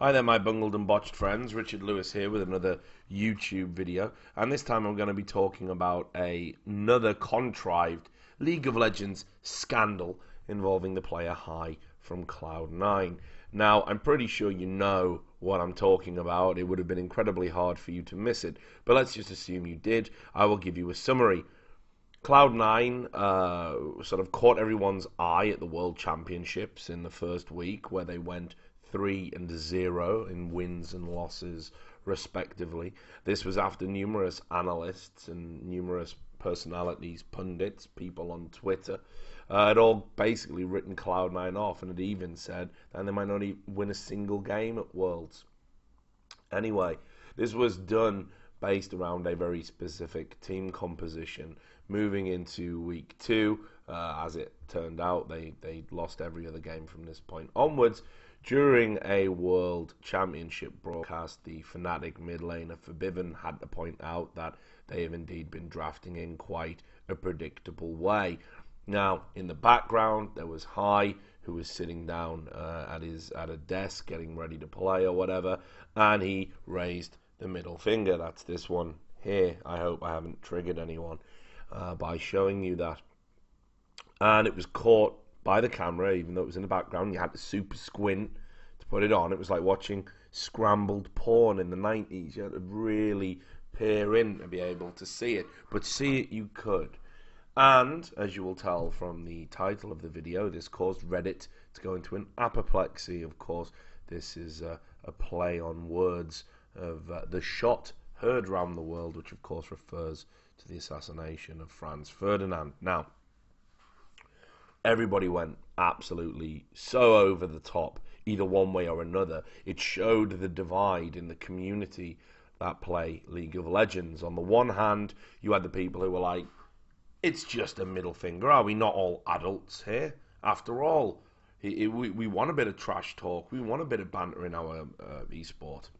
Hi there, my bungled and botched friends. Richard Lewis here with another YouTube video, and this time I'm going to be talking about another contrived League of Legends scandal involving the player Hai from Cloud9. Now, I'm pretty sure you know what I'm talking about. It would have been incredibly hard for you to miss it, but let's just assume you did. I will give you a summary. Cloud9 sort of caught everyone's eye at the World Championships in the first week, where they went 3-0 in wins and losses, respectively. This was after numerous analysts and numerous personalities, pundits, people on Twitter, had all basically written Cloud9 off and had even said that they might not even win a single game at Worlds. Anyway, this was done based around a very specific team composition. Moving into week two, as it turned out, they lost every other game from this point onwards. During a World Championship broadcast, the Fnatic mid laner Forbidden had to point out that they have indeed been drafting in quite a predictable way. Now, in the background, there was Hai, who was sitting down at a desk getting ready to play or whatever, and he raised the middle finger. That's this one here. I hope I haven't triggered anyone by showing you that. And it was caught by the camera, even though it was in the background. You had to super squint to put it on. It was like watching scrambled porn in the 90s. You had to really peer in to be able to see it. But see it you could. And, as you will tell from the title of the video, this caused Reddit to go into an apoplexy. Of course, this is a play on words of the shot heard around the world, which of course refers to the assassination of Franz Ferdinand. Now, everybody went absolutely so over the top, either one way or another. It showed the divide in the community that play League of Legends. On the one hand, you had the people who were like, it's just a middle finger. Are we not all adults here? After all, we want a bit of trash talk. We want a bit of banter in our esport.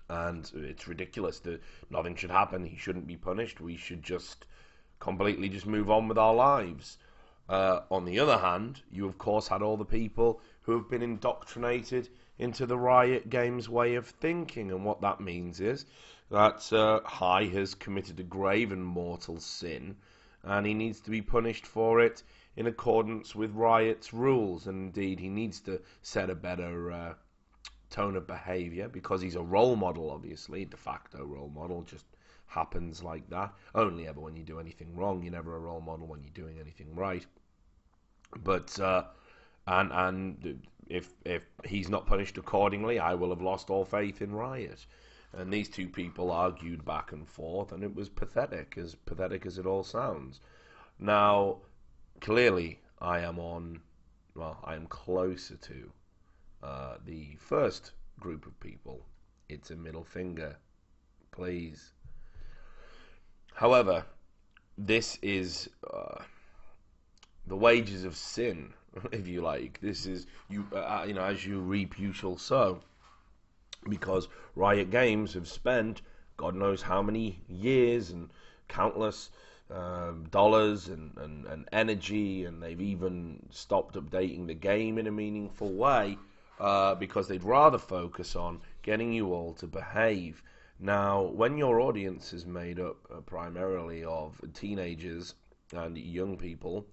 And it's ridiculous that nothing should happen. He shouldn't be punished. We should just completely just move on with our lives. On the other hand, you of course had all the people who have been indoctrinated into the Riot Games way of thinking, and what that means is that Hai has committed a grave and mortal sin, and he needs to be punished for it in accordance with Riot's rules. And indeed, he needs to set a better tone of behaviour, because he's a role model, obviously, de facto role model. Just happens like that. Only ever when you do anything wrong. You're never a role model when you're doing anything right. But and if he's not punished accordingly, I will have lost all faith in Riot. And these two people argued back and forth, and it was pathetic as it all sounds. Now, clearly, I am closer to the first group of people. It's a middle finger, please. However, this is the wages of sin, if you like. This is as you reap, you shall sow. Because Riot Games have spent God knows how many years and countless dollars and energy, and they've even stopped updating the game in a meaningful way because they'd rather focus on getting you all to behave. Now, when your audience is made up primarily of teenagers and young people,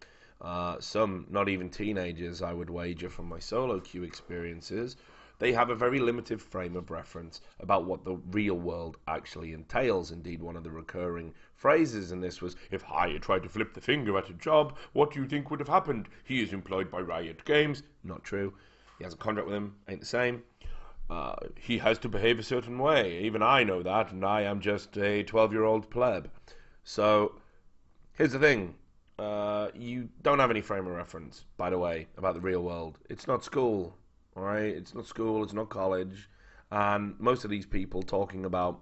some not even teenagers, I would wager, from my solo queue experiences, they have a very limited frame of reference about what the real world actually entails. Indeed, one of the recurring phrases in this was, if Hai had tried to flip the finger at a job, what do you think would have happened? He is employed by Riot Games. Not true. He has a contract with them. Ain't the same. He has to behave a certain way. Even I know that, and I am just a 12-year-old pleb. So, here's the thing. You don't have any frame of reference, by the way, about the real world. It's not school. Alright, it's not school, it's not college, and most of these people talking about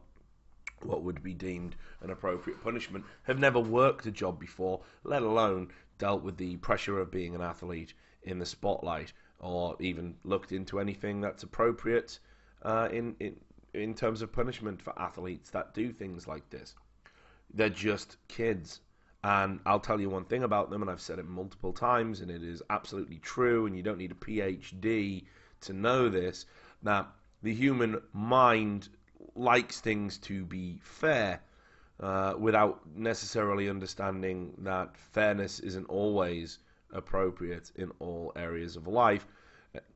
what would be deemed an appropriate punishment have never worked a job before, let alone dealt with the pressure of being an athlete in the spotlight, or even looked into anything that's appropriate in terms of punishment for athletes that do things like this. They're just kids. And I'll tell you one thing about them, and I've said it multiple times, and it is absolutely true, and you don't need a PhD to know this. that the human mind likes things to be fair, without necessarily understanding that fairness isn't always appropriate in all areas of life.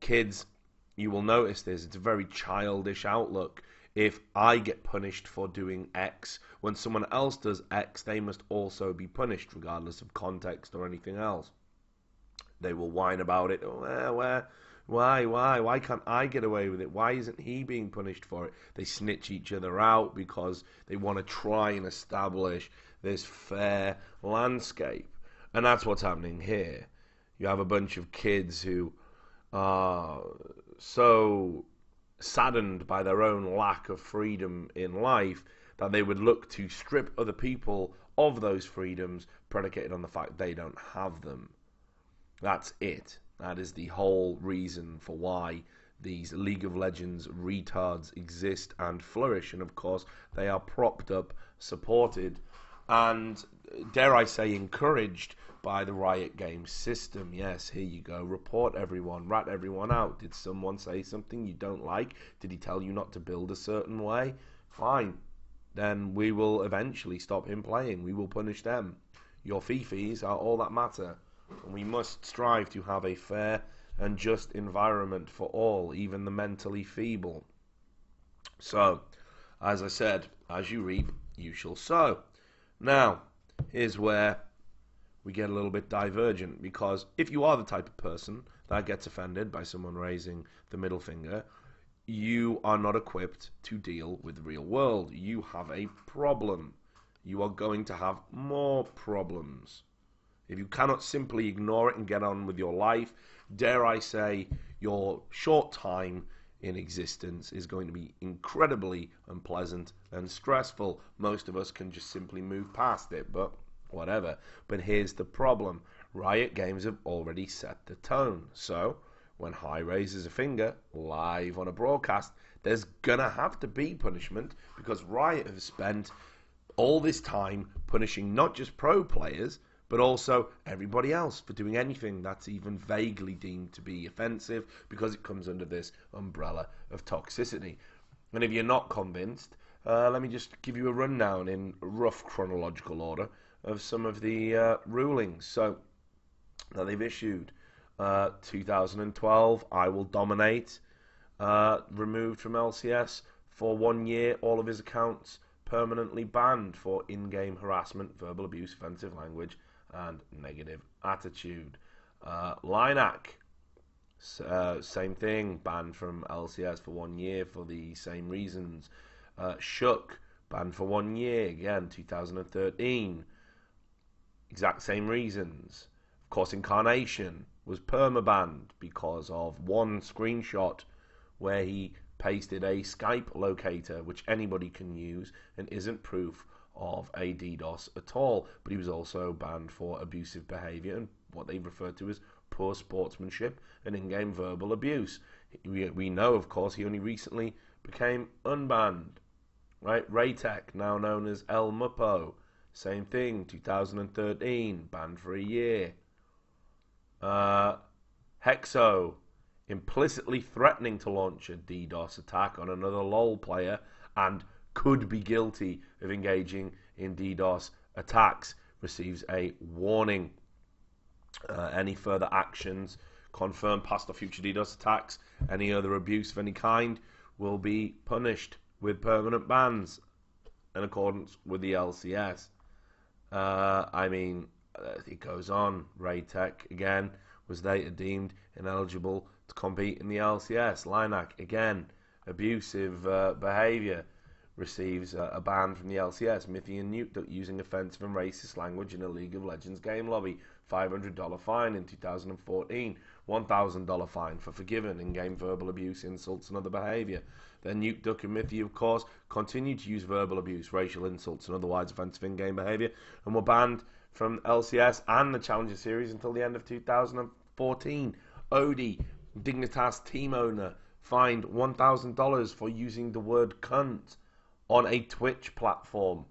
Kids, you will notice this, it's a very childish outlook. If I get punished for doing X, when someone else does X, they must also be punished, regardless of context or anything else. They will whine about it. Why can't I get away with it? Why isn't he being punished for it? They snitch each other out because they want to try and establish this fair landscape. And that's what's happening here. You have a bunch of kids who are so saddened by their own lack of freedom in life that they would look to strip other people of those freedoms predicated on the fact they don't have them. That's it. That is the whole reason for why these League of Legends retards exist and flourish. And of course, they are propped up, supported, and dare I say, encouraged by the Riot Games system. Yes, here you go. Report everyone, rat everyone out. Did someone say something you don't like? Did he tell you not to build a certain way? Fine. Then we will eventually stop him playing. We will punish them. Your fifis are all that matter. And we must strive to have a fair and just environment for all, even the mentally feeble. So, as I said, as you reap, you shall sow. Now, here's where we get a little bit divergent, because if you are the type of person that gets offended by someone raising the middle finger, you are not equipped to deal with the real world. You have a problem. You are going to have more problems. If you cannot simply ignore it and get on with your life, dare I say, your short time in existence is going to be incredibly unpleasant and stressful. Most of us can just simply move past it, but whatever. But here's the problem. Riot Games have already set the tone. So, when High raises a finger, live on a broadcast, there's gonna have to be punishment, because Riot have spent all this time punishing not just pro players, but also everybody else for doing anything that's even vaguely deemed to be offensive, because it comes under this umbrella of toxicity. And if you're not convinced, let me just give you a rundown in rough chronological order of some of the rulings. So, that they've issued. 2012, I Will Dominate, removed from LCS for 1 year, all of his accounts permanently banned for in-game harassment, verbal abuse, offensive language, and negative attitude. Linak, same thing, banned from LCS for 1 year for the same reasons. Shook, banned for 1 year, again, 2013. Exact same reasons. Of course, Incarnation was permabanned because of one screenshot where he pasted a Skype locator, which anybody can use and isn't proof of a DDoS at all. But he was also banned for abusive behavior and what they refer to as poor sportsmanship and in-game verbal abuse. We know, of course, he only recently became unbanned. Right? Raytech, now known as El Mupo, same thing, 2013, banned for a year. Hexo, implicitly threatening to launch a DDoS attack on another LoL player and could be guilty of engaging in DDoS attacks, receives a warning. Any further actions, confirmed past or future DDoS attacks, any other abuse of any kind will be punished with permanent bans in accordance with the LCS. It goes on. Raytech, again, was later deemed ineligible to compete in the LCS. Linak, again, abusive behavior, receives a ban from the LCS. Mithy and Nuke using offensive and racist language in a League of Legends game lobby. $500 fine in 2014. $1,000 fine for forgiven in-game verbal abuse, insults, and other behavior. Then Nuke, Duck, and Mithy, of course, continued to use verbal abuse, racial insults, and otherwise offensive in-game behavior, and were banned from LCS and the Challenger Series until the end of 2014. Odie, Dignitas team owner, fined $1,000 for using the word cunt on a Twitch platform.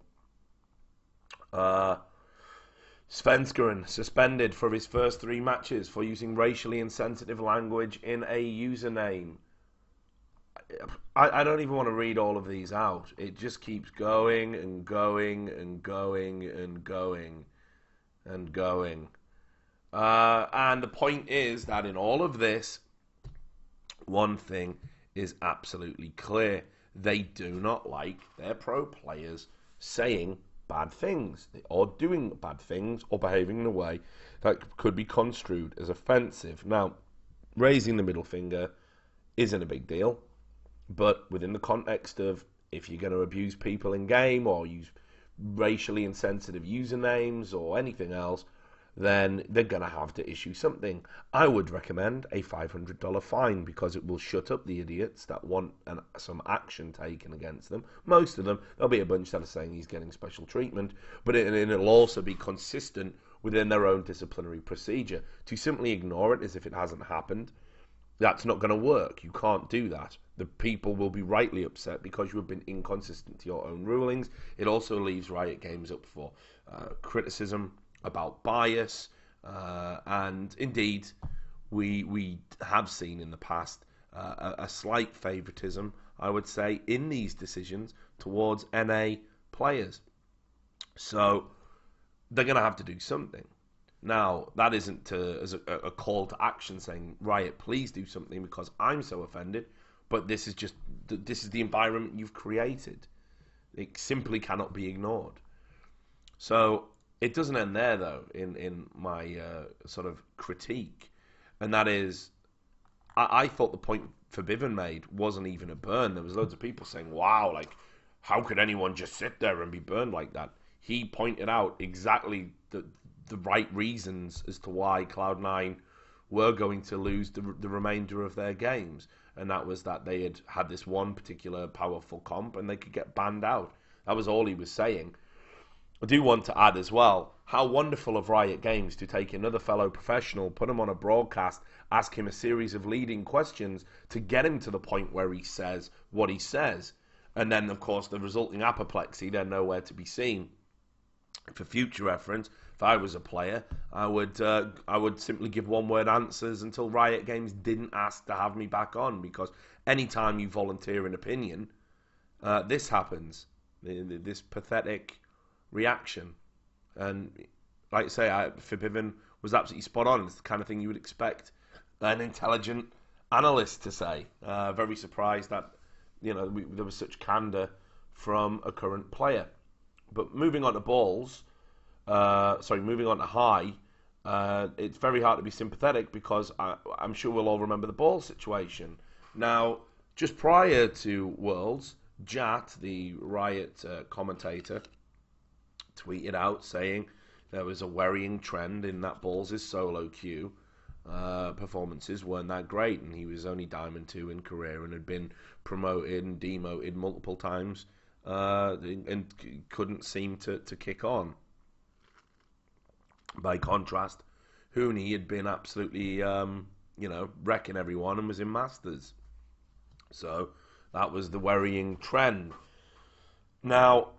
Svenskeren, suspended for his first 3 matches for using racially insensitive language in a username. I don't even want to read all of these out. It just keeps going and going and going and going and going. And the point is that in all of this, one thing is absolutely clear. They do not like their pro players saying bad things or doing bad things or behaving in a way that could be construed as offensive. Now, raising the middle finger isn't a big deal, but within the context of if you're going to abuse people in game or use racially insensitive usernames or anything else, then they're going to have to issue something. I would recommend a $500 fine because it will shut up the idiots that want some action taken against them. Most of them, there'll be a bunch that are saying he's getting special treatment, but it'll also be consistent within their own disciplinary procedure. To simply ignore it as if it hasn't happened, that's not going to work. You can't do that. The people will be rightly upset because you have been inconsistent to your own rulings. It also leaves Riot Games up for criticism about bias, and indeed, we have seen in the past a slight favoritism, I would say, in these decisions towards NA players. So they're going to have to do something. Now, that isn't as a call to action saying, Riot, please do something because I'm so offended, but this is the environment you've created. It simply cannot be ignored. So it doesn't end there, though, in my sort of critique, and that is, I thought the point Forbidden made wasn't even a burn. There was loads of people saying, wow, like, how could anyone just sit there and be burned like that? He pointed out exactly the right reasons as to why Cloud9 were going to lose the remainder of their games, and that was that they had this one particular powerful comp and they could get banned out. That was all he was saying. I do want to add as well, how wonderful of Riot Games to take another fellow professional, put him on a broadcast, ask him a series of leading questions to get him to the point where he says what he says. And then, of course, the resulting apoplexy, they're nowhere to be seen. For future reference, if I was a player, I would simply give one-word answers until Riot Games didn't ask to have me back on, because anytime you volunteer an opinion, this happens. This pathetic reaction. And like I say, Forbidden was absolutely spot on. It's the kind of thing you would expect an intelligent analyst to say. Very surprised that there was such candor from a current player. But moving on to moving on to High, it's very hard to be sympathetic because I'm sure we'll all remember the Balls situation. Now, just prior to Worlds, Jat, the Riot commentator, tweeted out saying there was a worrying trend in that Balls' solo queue performances weren't that great, and he was only Diamond 2 in career and had been promoted and demoted multiple times and couldn't seem to kick on. By contrast, Huni had been absolutely wrecking everyone and was in Masters. So that was the worrying trend. Now,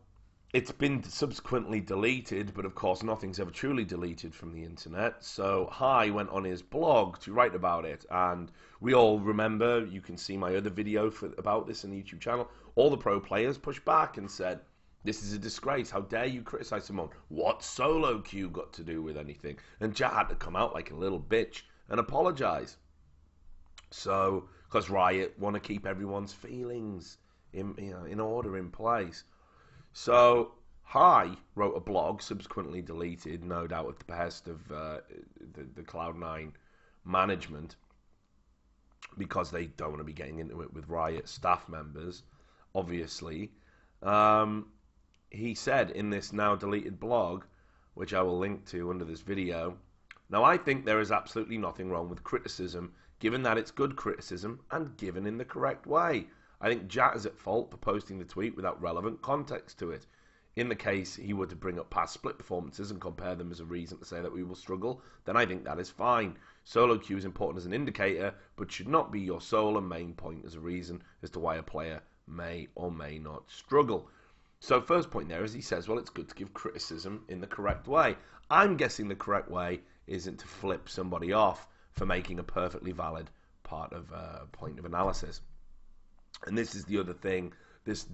it's been subsequently deleted, but of course nothing's ever truly deleted from the internet. So High went on his blog to write about it, and we all remember, you can see my other video about this on the YouTube channel, all the pro players pushed back and said, this is a disgrace, how dare you criticize someone? What solo queue got to do with anything? And Jat had to come out like a little bitch and apologize. So, because Riot want to keep everyone's feelings in order, in place. So, High wrote a blog, subsequently deleted, no doubt at the behest of the Cloud9 management, because they don't want to be getting into it with Riot staff members, obviously. He said in this now deleted blog, which I will link to under this video, now I think there is absolutely nothing wrong with criticism, given that it's good criticism and given in the correct way. I think Jat is at fault for posting the tweet without relevant context to it. In the case he were to bring up past split performances and compare them as a reason to say that we will struggle, then I think that is fine. Solo queue is important as an indicator, but should not be your sole and main point as a reason as to why a player may or may not struggle. So first point there is he says, well, it's good to give criticism in the correct way. I'm guessing the correct way isn't to flip somebody off for making a perfectly valid point of analysis. And this is the other thing.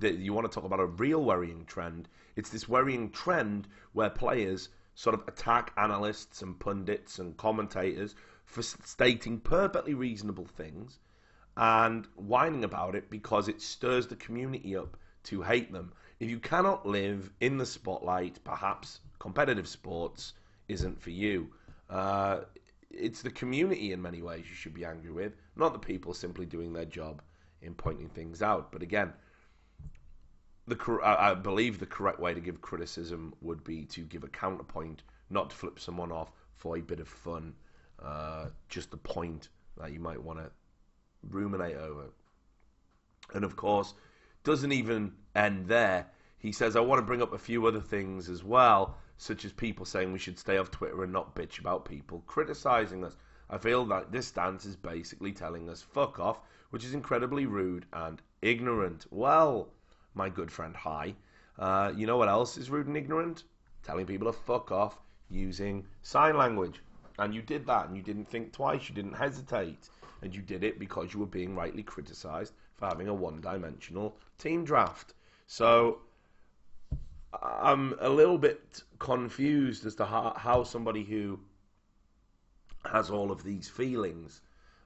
You want to talk about a real worrying trend. It's this worrying trend where players sort of attack analysts and pundits and commentators for stating perfectly reasonable things and whining about it because it stirs the community up to hate them. If you cannot live in the spotlight, perhaps competitive sports isn't for you. It's the community in many ways you should be angry with, not the people simply doing their job in pointing things out. But again, I believe the correct way to give criticism would be to give a counterpoint, not to flip someone off for a bit of fun, just a point that you might want to ruminate over. And of course, doesn't even end there. He says, I want to bring up a few other things as well, such as people saying we should stay off Twitter and not bitch about people criticizing us. I feel that this stance is basically telling us fuck off, which is incredibly rude and ignorant. Well, my good friend, hi. You know what else is rude and ignorant? Telling people to fuck off using sign language. And you did that, and you didn't think twice, you didn't hesitate. And you did it because you were being rightly criticized for having a one-dimensional team draft. So I'm a little bit confused as to how somebody who has all of these feelings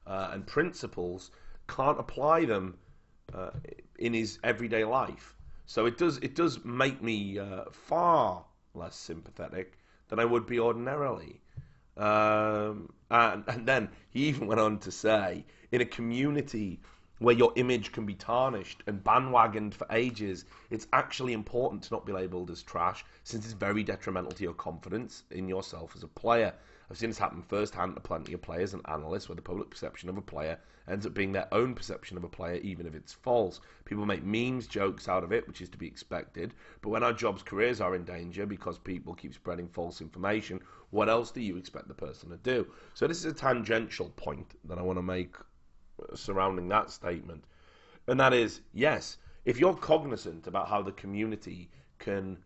and principles can't apply them in his everyday life. So it does make me far less sympathetic than I would be ordinarily. And then he even went on to say, in a community where your image can be tarnished and bandwagoned for ages, it's actually important to not be labelled as trash, since it's very detrimental to your confidence in yourself as a player. I've seen this happen firsthand to plenty of players and analysts, where the public perception of a player ends up being their own perception of a player, even if it's false. People make memes, jokes out of it, which is to be expected, but when our jobs, careers are in danger because people keep spreading false information, what else do you expect the person to do? So this is a tangential point that I want to make surrounding that statement, and that is, yes, if you're cognizant about how the community can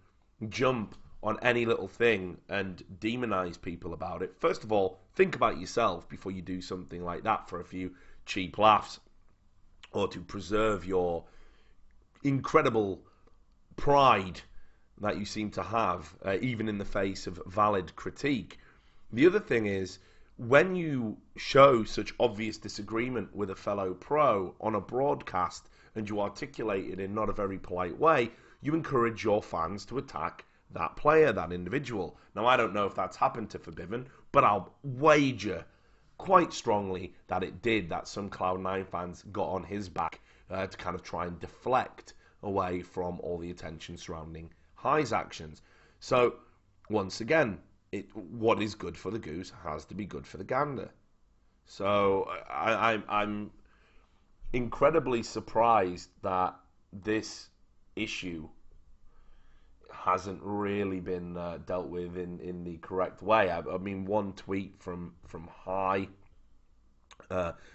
jump on any little thing and demonize people about it, first of all, think about yourself before you do something like that for a few cheap laughs, or to preserve your incredible pride that you seem to have, even in the face of valid critique. The other thing is, when you show such obvious disagreement with a fellow pro on a broadcast and you articulate it in not a very polite way, you encourage your fans to attack that player, that individual. Now, I don't know if that's happened to Forbiven, but I'll wager quite strongly that it did, that some Cloud9 fans got on his back to kind of try and deflect away from all the attention surrounding High's actions. So, once again, what is good for the goose has to be good for the gander. So I'm incredibly surprised that this issue hasn't really been dealt with in the correct way. I mean, one tweet from High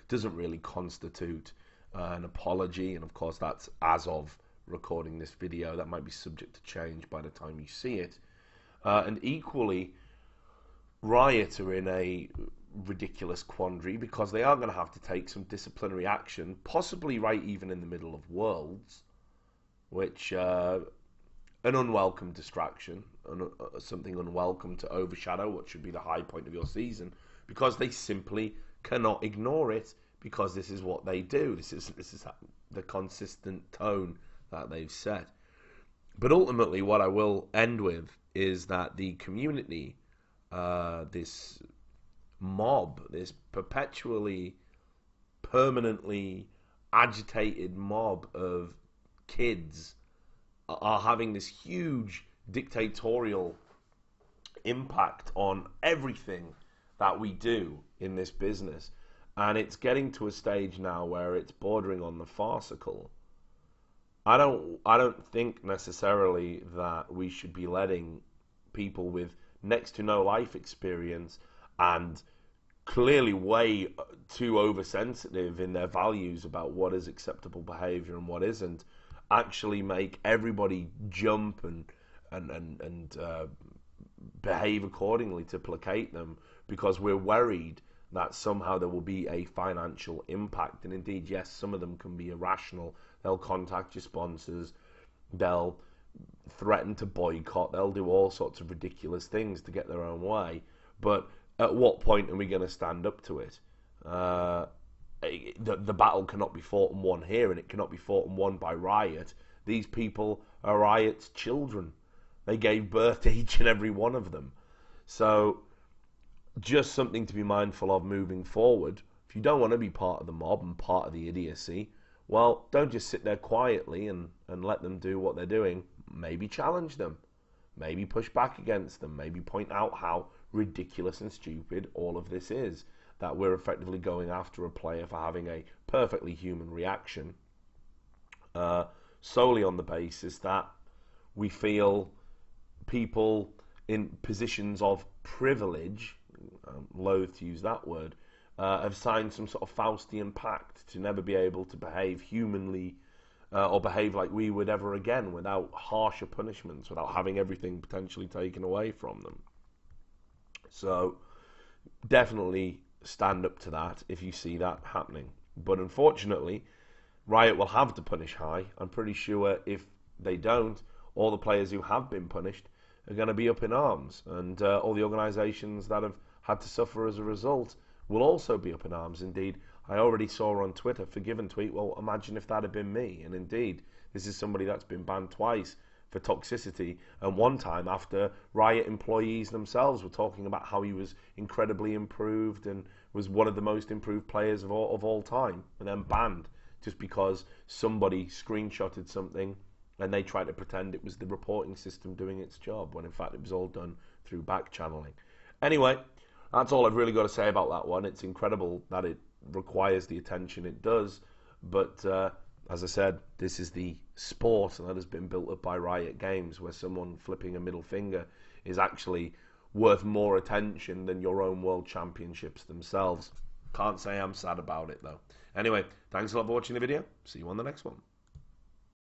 doesn't really constitute an apology, and of course that's as of recording this video. That might be subject to change by the time you see it. And equally, Riot are in a ridiculous quandary because they are going to have to take some disciplinary action, possibly right even in the middle of Worlds, which an unwelcome distraction, something unwelcome to overshadow what should be the high point of your season, because they simply cannot ignore it, because this is what they do. This is the consistent tone that they've set. But ultimately, what I will end with is that the community, this mob, this perpetually, permanently agitated mob of kids, are having this huge dictatorial impact on everything that we do in this business. And it's getting to a stage now where it's bordering on the farcical. I don't think necessarily that we should be letting people with next to no life experience and clearly way too oversensitive in their values about what is acceptable behavior and what isn't, actually make everybody jump and behave accordingly to placate them, because we're worried that somehow there will be a financial impact. And indeed, yes, some of them can be irrational. They'll contact your sponsors, they'll threaten to boycott, they'll do all sorts of ridiculous things to get their own way. But at what point are we going to stand up to it? The battle cannot be fought and won here, and it cannot be fought and won by Riot. These people are Riot's children. They gave birth to each and every one of them. So just something to be mindful of moving forward. If you don't want to be part of the mob and part of the idiocy, well, don't just sit there quietly and let them do what they're doing. Maybe challenge them. Maybe push back against them. Maybe point out how ridiculous and stupid all of this is. That we're effectively going after a player for having a perfectly human reaction solely on the basis that we feel people in positions of privilege, I'm loath to use that word, have signed some sort of Faustian pact to never be able to behave humanly or behave like we would ever again without harsher punishments, without having everything potentially taken away from them. So definitely stand up to that if you see that happening. But unfortunately, Riot will have to punish High. I'm pretty sure if they don't, all the players who have been punished are going to be up in arms, and all the organisations that have had to suffer as a result will also be up in arms. Indeed, I already saw on Twitter, Forgiven tweet, well, imagine if that had been me. And indeed, this is somebody that's been banned twice for toxicity, and one time after Riot employees themselves were talking about how he was incredibly improved and was one of the most improved players of all time, and then banned just because somebody screenshotted something and they tried to pretend it was the reporting system doing its job, when in fact it was all done through back channeling. Anyway, that's all I've really got to say about that one. It's incredible that it requires the attention it does, but as I said, this is the sport that has been built up by Riot Games, where someone flipping a middle finger is actually worth more attention than your own world championships themselves. Can't say I'm sad about it, though. Anyway, thanks a lot for watching the video. See you on the next one.